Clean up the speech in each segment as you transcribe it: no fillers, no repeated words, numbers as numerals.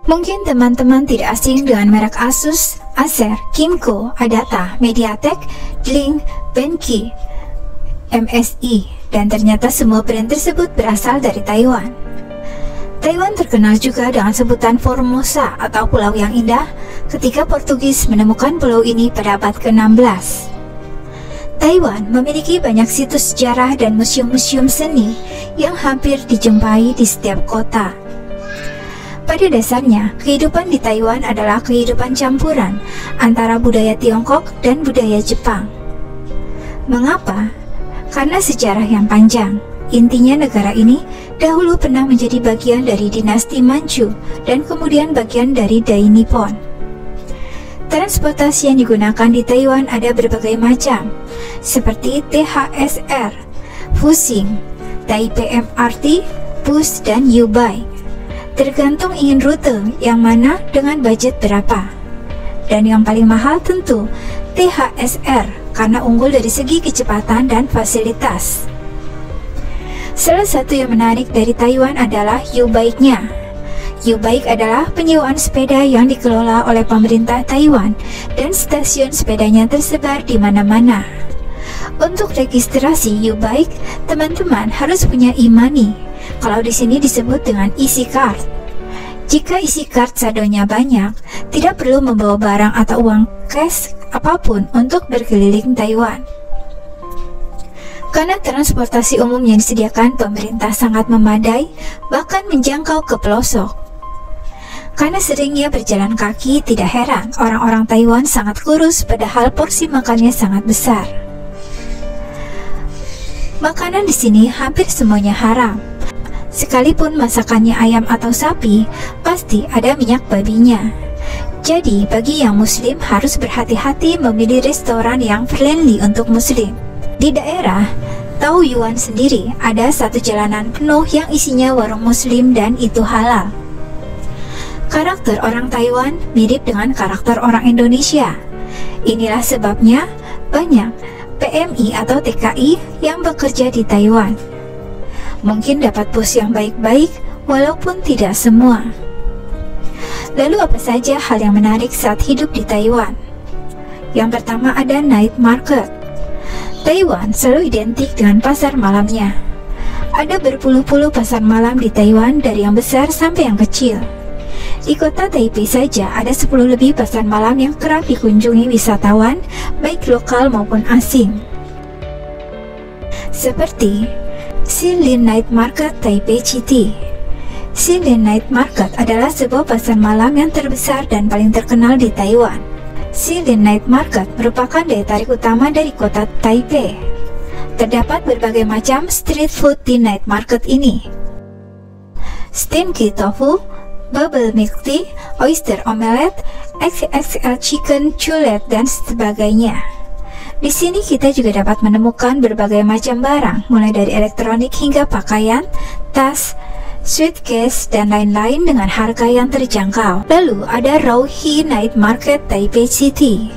Mungkin teman-teman tidak asing dengan merek Asus, Acer, Kymco, Adata, MediaTek, Link, Benki, MSI, dan ternyata semua brand tersebut berasal dari Taiwan. Taiwan terkenal juga dengan sebutan Formosa atau pulau yang indah ketika Portugis menemukan pulau ini pada abad ke-16. Taiwan memiliki banyak situs sejarah dan museum-museum seni yang hampir dijumpai di setiap kota. Pada dasarnya, kehidupan di Taiwan adalah kehidupan campuran antara budaya Tiongkok dan budaya Jepang. Mengapa? Karena sejarah yang panjang. Intinya negara ini dahulu pernah menjadi bagian dari dinasti Manchu dan kemudian bagian dari Dai Nippon. Transportasi yang digunakan di Taiwan ada berbagai macam, seperti THSR, Fuxing, Taipei MRT, Bus, dan U-Bike. Tergantung ingin rute yang mana dengan budget berapa. Dan yang paling mahal tentu THSR karena unggul dari segi kecepatan dan fasilitas. Salah satu yang menarik dari Taiwan adalah U-Bike-nya. U-Bike adalah penyewaan sepeda yang dikelola oleh pemerintah Taiwan dan stasiun sepedanya tersebar di mana-mana. Untuk registrasi U-Bike, teman-teman harus punya e-money. Kalau di sini disebut dengan isi card. Jika isi card saldonya banyak, tidak perlu membawa barang atau uang cash apapun untuk berkeliling Taiwan. Karena transportasi umum yang disediakan pemerintah sangat memadai, bahkan menjangkau ke pelosok. Karena seringnya berjalan kaki, tidak heran orang-orang Taiwan sangat kurus padahal porsi makannya sangat besar. Makanan di sini hampir semuanya haram. Sekalipun masakannya ayam atau sapi, pasti ada minyak babinya. Jadi, bagi yang muslim harus berhati-hati memilih restoran yang friendly untuk muslim. Di daerah Taoyuan sendiri, ada satu jalanan penuh yang isinya warung muslim dan itu halal. Karakter orang Taiwan mirip dengan karakter orang Indonesia. Inilah sebabnya banyak PMI atau TKI yang bekerja di Taiwan. Mungkin dapat bos yang baik-baik, walaupun tidak semua. Lalu apa saja hal yang menarik saat hidup di Taiwan? Yang pertama ada night market. Taiwan selalu identik dengan pasar malamnya. Ada berpuluh-puluh pasar malam di Taiwan dari yang besar sampai yang kecil. Di kota Taipei saja ada 10 lebih pasar malam yang kerap dikunjungi wisatawan, baik lokal maupun asing. Seperti Shilin Night Market Taipei City. Shilin Night Market adalah sebuah pasar malam yang terbesar dan paling terkenal di Taiwan. Shilin Night Market merupakan daya tarik utama dari kota Taipei. Terdapat berbagai macam street food di night market ini. Stinky tofu, bubble milk tea, oyster omelette, XXL chicken chulet, dan sebagainya. Di sini kita juga dapat menemukan berbagai macam barang, mulai dari elektronik hingga pakaian, tas, suitcase, dan lain-lain dengan harga yang terjangkau. Lalu ada Rauhi Night Market Taipei City,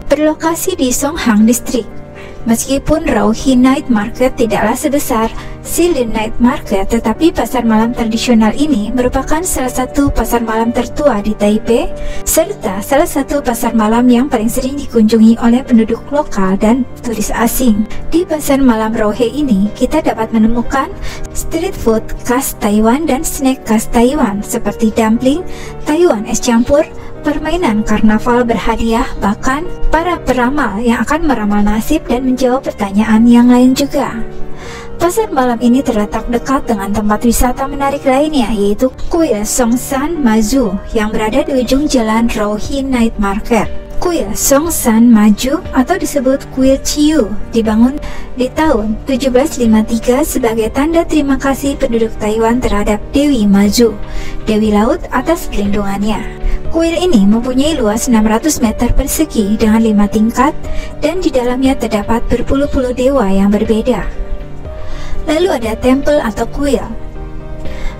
berlokasi di Songhang District. Meskipun Rauhi Night Market tidaklah sebesar Shilin Night Market, tetapi pasar malam tradisional ini merupakan salah satu pasar malam tertua di Taipei, serta salah satu pasar malam yang paling sering dikunjungi oleh penduduk lokal dan turis asing. Di pasar malam Rauhi ini, kita dapat menemukan street food khas Taiwan dan snack khas Taiwan seperti dumpling, Taiwan es campur, permainan karnaval berhadiah, bahkan para peramal yang akan meramal nasib dan menjawab pertanyaan yang lain juga. Pasar malam ini terletak dekat dengan tempat wisata menarik lainnya, yaitu Kuil Songshan Maju yang berada di ujung jalan Rauhi Night Market. Kuil Songshan Maju atau disebut Kuil Ciu dibangun di tahun 1753 sebagai tanda terima kasih penduduk Taiwan terhadap Dewi Maju, Dewi Laut, atas perlindungannya. Kuil ini mempunyai luas 600 meter persegi dengan 5 tingkat dan di dalamnya terdapat berpuluh-puluh dewa yang berbeda. Lalu ada tempel atau kuil.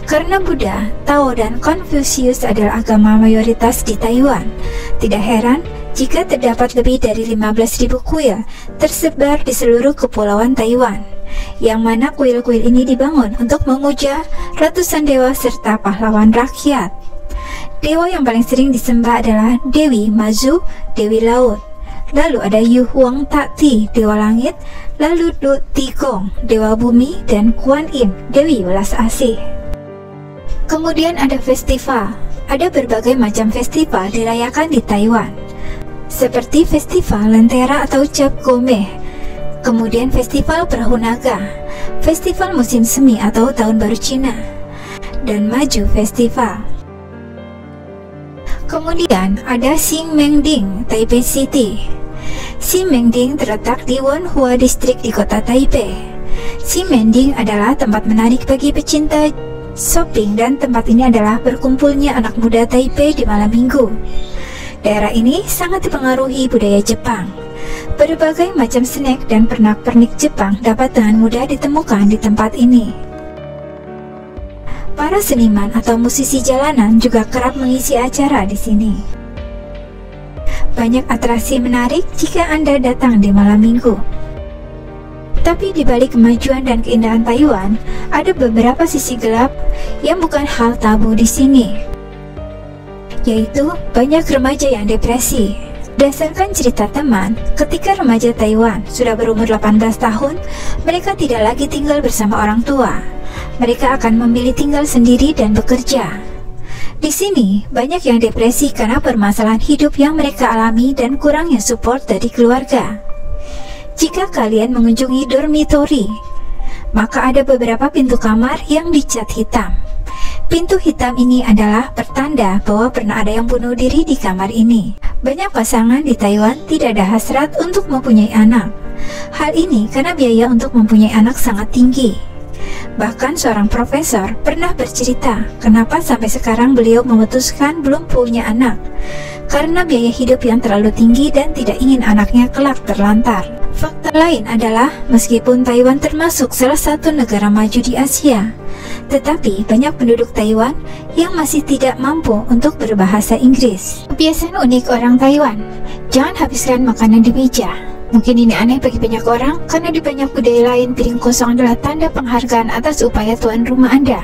Karena Buddha, Tao, dan Confucius adalah agama mayoritas di Taiwan, tidak heran jika terdapat lebih dari 15.000 kuil tersebar di seluruh kepulauan Taiwan, yang mana kuil-kuil ini dibangun untuk memuja ratusan dewa serta pahlawan rakyat. Dewa yang paling sering disembah adalah Dewi Mazu, Dewi Laut. Lalu ada Yu Huang Tak Ti, Dewa Langit. Lalu Du Ti Gong, Dewa Bumi. Dan Kuan Yin, Dewi Welas Asih. Kemudian ada festival. Ada berbagai macam festival dirayakan di Taiwan, seperti Festival Lentera atau Cap Gomeh, kemudian Festival Perahu Naga, Festival Musim Semi atau Tahun Baru Cina, dan Maju Festival. Kemudian ada Ximengding, Taipei City. Ximengding terletak di Wonhua District di kota Taipei. Ximengding adalah tempat menarik bagi pecinta shopping, dan tempat ini adalah berkumpulnya anak muda Taipei di malam minggu. Daerah ini sangat dipengaruhi budaya Jepang. Berbagai macam snack dan pernak-pernik Jepang dapat dengan mudah ditemukan di tempat ini. Para seniman atau musisi jalanan juga kerap mengisi acara di sini. Banyak atraksi menarik jika Anda datang di malam minggu. Tapi di balik kemajuan dan keindahan Taiwan, ada beberapa sisi gelap yang bukan hal tabu di sini, yaitu banyak remaja yang depresi. Berdasarkan cerita teman, ketika remaja Taiwan sudah berumur 18 tahun, mereka tidak lagi tinggal bersama orang tua. Mereka akan memilih tinggal sendiri dan bekerja. Di sini, banyak yang depresi karena permasalahan hidup yang mereka alami dan kurangnya support dari keluarga. Jika kalian mengunjungi dormitory, maka ada beberapa pintu kamar yang dicat hitam. Pintu hitam ini adalah pertanda bahwa pernah ada yang bunuh diri di kamar ini. Banyak pasangan di Taiwan tidak ada hasrat untuk mempunyai anak. Hal ini karena biaya untuk mempunyai anak sangat tinggi. Bahkan seorang profesor pernah bercerita kenapa sampai sekarang beliau memutuskan belum punya anak, karena biaya hidup yang terlalu tinggi dan tidak ingin anaknya kelak terlantar. Fakta lain adalah, meskipun Taiwan termasuk salah satu negara maju di Asia, tetapi banyak penduduk Taiwan yang masih tidak mampu untuk berbahasa Inggris. Kebiasaan unik orang Taiwan, jangan habiskan makanan di meja. Mungkin ini aneh bagi banyak orang, karena di banyak budaya lain piring kosong adalah tanda penghargaan atas upaya tuan rumah Anda.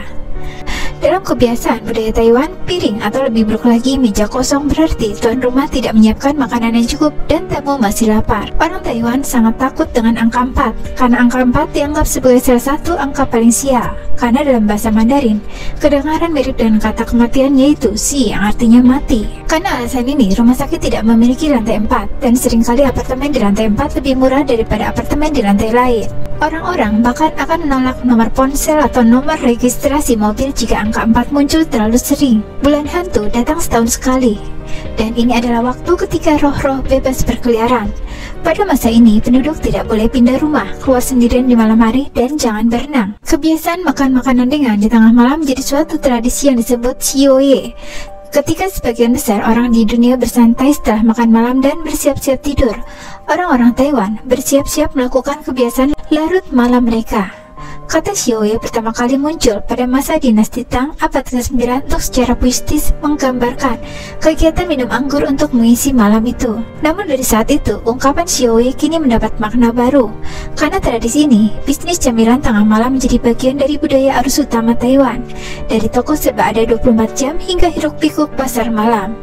Dalam kebiasaan budaya Taiwan, piring atau lebih buruk lagi meja kosong berarti tuan rumah tidak menyiapkan makanan yang cukup dan tamu masih lapar. Orang Taiwan sangat takut dengan angka 4, karena angka 4 dianggap sebagai salah satu angka paling sial. Karena dalam bahasa Mandarin, kedengaran mirip dengan kata kematian, yaitu si yang artinya mati. Karena alasan ini, rumah sakit tidak memiliki lantai 4, dan seringkali apartemen di lantai 4 lebih murah daripada apartemen di lantai lain. Orang-orang bahkan akan menolak nomor ponsel atau nomor registrasi mobil jika angka 4 muncul terlalu sering. Bulan hantu datang setahun sekali, dan ini adalah waktu ketika roh-roh bebas berkeliaran. Pada masa ini, penduduk tidak boleh pindah rumah, keluar sendirian di malam hari, dan jangan berenang. Kebiasaan makan makanan ringan di tengah malam menjadi suatu tradisi yang disebut Sioye. Ketika sebagian besar orang di dunia bersantai setelah makan malam dan bersiap-siap tidur, orang-orang Taiwan bersiap-siap melakukan kebiasaan larut malam mereka. Kata Sioye pertama kali muncul pada masa dinasti Tang abad ke-9 untuk secara puitis menggambarkan kegiatan minum anggur untuk mengisi malam itu. Namun dari saat itu, ungkapan Sioye kini mendapat makna baru. Karena tradisi ini, bisnis camilan tengah malam menjadi bagian dari budaya arus utama Taiwan. Dari toko serba ada 24 jam hingga hiruk-pikuk pasar malam.